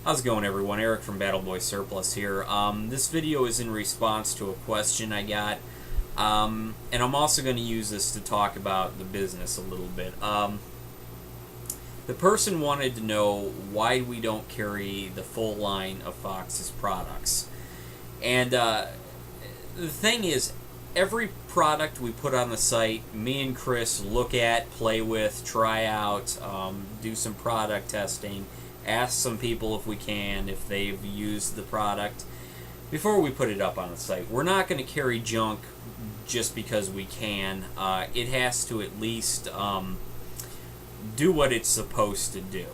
How's it going, everyone? Eric from Battleboy Surplus here. This video is in response to a question I got, and I'm also going to use this to talk about the business a little bit. The person wanted to know why we don't carry the full line of Fox's products. And the thing is, every product we put on the site, me and Chris look at, play with, try out, do some product testing, ask some people if we can, if they've used the product, before we put it up on the site. We're not going to carry junk just because we can. It has to at least do what it's supposed to do.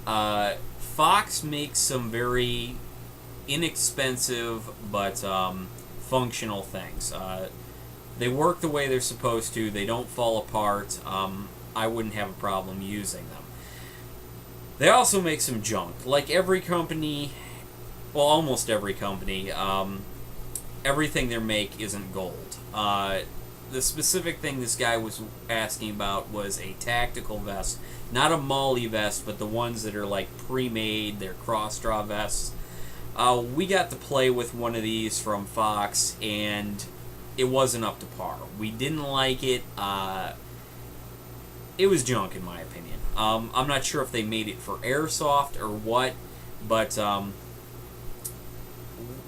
Fox makes some very inexpensive but functional things. They work the way they're supposed to. They don't fall apart. I wouldn't have a problem using them. They also make some junk. Like every company, well, almost every company, everything they make isn't gold. The specific thing this guy was asking about was a tactical vest. Not a Molly vest, but the ones that are like pre-made. They're cross-draw vests. We got to play with one of these from Fox, and it wasn't up to par. We didn't like it. It was junk, in my opinion. I'm not sure if they made it for airsoft or what, but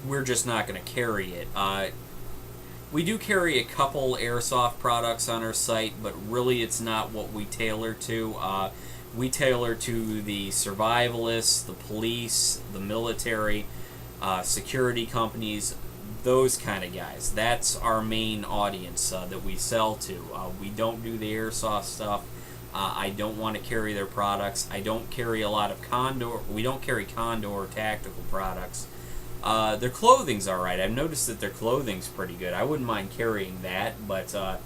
we're just not going to carry it. We do carry a couple airsoft products on our site, but really it's not what we tailor to. We tailor to the survivalists, the police, the military, security companies, those kind of guys. That's our main audience that we sell to. We don't do the airsoft stuff. I don't want to carry their products. I don't carry a lot of Condor. We don't carry Condor tactical products. Their clothing's alright. I've noticed that their clothing's pretty good. I wouldn't mind carrying that, but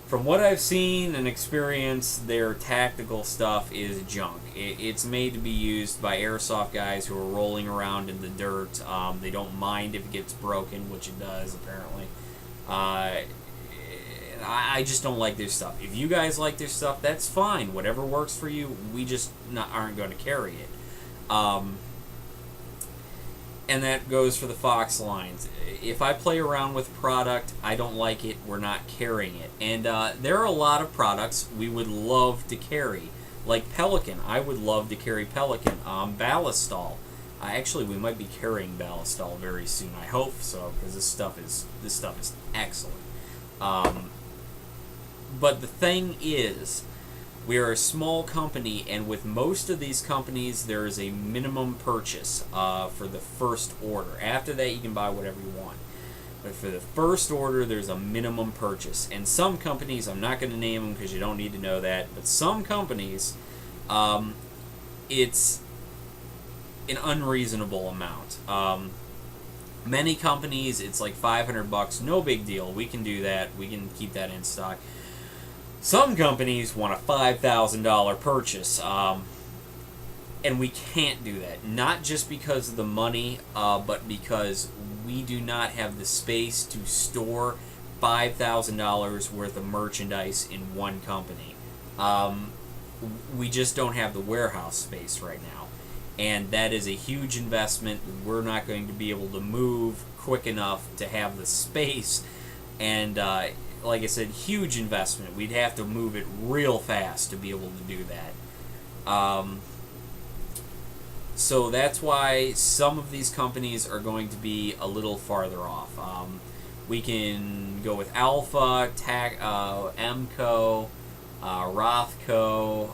from what I've seen and experienced, their tactical stuff is junk. It's made to be used by airsoft guys who are rolling around in the dirt. They don't mind if it gets broken, which it does, apparently. I just don't like their stuff. If you guys like their stuff, that's fine. Whatever works for you, we just aren't going to carry it. And that goes for the Fox lines. If I play around with product, I don't like it, we're not carrying it. And there are a lot of products we would love to carry. Like Pelican. I would love to carry Pelican. Ballistol. Actually, we might be carrying Ballistol very soon. I hope so, because this stuff is excellent. But the thing is, we are a small company, and with most of these companies, there is a minimum purchase for the first order. After that, you can buy whatever you want. But for the first order, there's a minimum purchase. And some companies, I'm not going to name them because you don't need to know that, but some companies, it's an unreasonable amount. Many companies, it's like $500, no big deal. We can do that. We can keep that in stock. Some companies want a $5,000 purchase, and we can't do that. Not just because of the money, but because we do not have the space to store $5,000 worth of merchandise in one company. We just don't have the warehouse space right now, and that is a huge investment. We're not going to be able to move quick enough to have the space, and like I said, huge investment. We'd have to move it real fast to be able to do that. So that's why some of these companies are going to be a little farther off. We can go with Alpha, Emco, Rothco.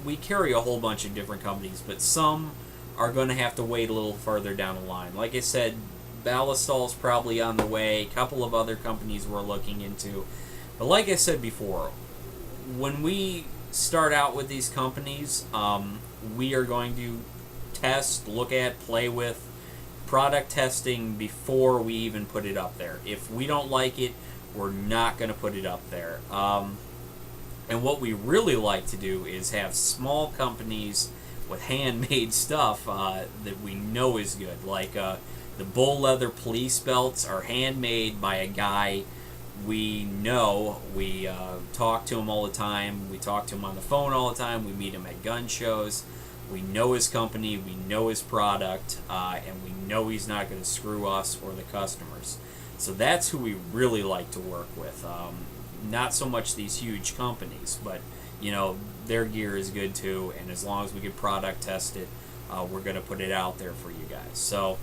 We carry a whole bunch of different companies, but some are going to have to wait a little further down the line. Like I said, Ballistol's probably on the way. A couple of other companies we're looking into. But like I said before, when we start out with these companies, we are going to test, look at, play with, product testing before we even put it up there. If we don't like it, we're not going to put it up there. And what we really like to do is have small companies with handmade stuff that we know is good. Like the bull leather police belts are handmade by a guy we know. We talk to him all the time. We talk to him on the phone all the time. We meet him at gun shows. We know his company, we know his product, and we know he's not going to screw us or the customers. So that's who we really like to work with. Not so much these huge companies, but their gear is good too, and as long as we get product tested, we're going to put it out there for you guys. So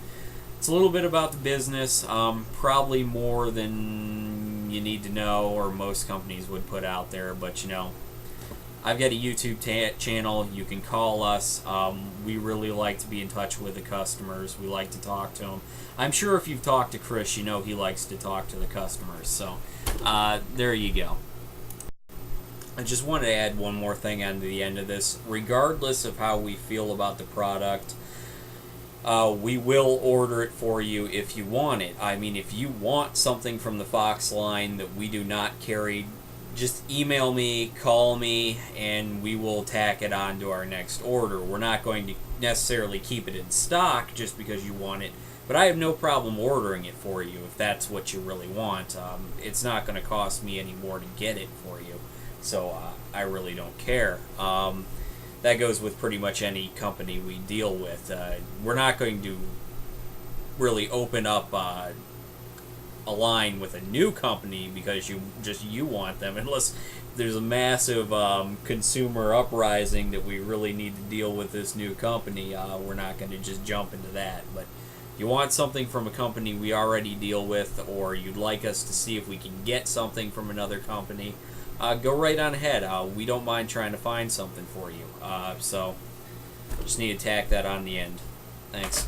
it's a little bit about the business, probably more than you need to know or most companies would put out there, but I've got a YouTube channel. You can call us. We really like to be in touch with the customers. We like to talk to them. I'm sure if you've talked to Chris, he likes to talk to the customers. So there you go. I just wanted to add one more thing on the end of this. Regardless of how we feel about the product, we will order it for you if you want it. I mean, if you want something from the Fox line that we do not carry, just email me, call me, and we will tack it on to our next order. We're not going to necessarily keep it in stock just because you want it, but I have no problem ordering it for you if that's what you really want. It's not going to cost me any more to get it for you, so I really don't care. That goes with pretty much any company we deal with. We're not going to really open up a line with a new company because you want them, unless there's a massive consumer uprising that we really need to deal with this new company. We're not going to just jump into that. But if you want something from a company we already deal with, or you'd like us to see if we can get something from another company, go right on ahead. We don't mind trying to find something for you. So just need to tack that on the end. Thanks.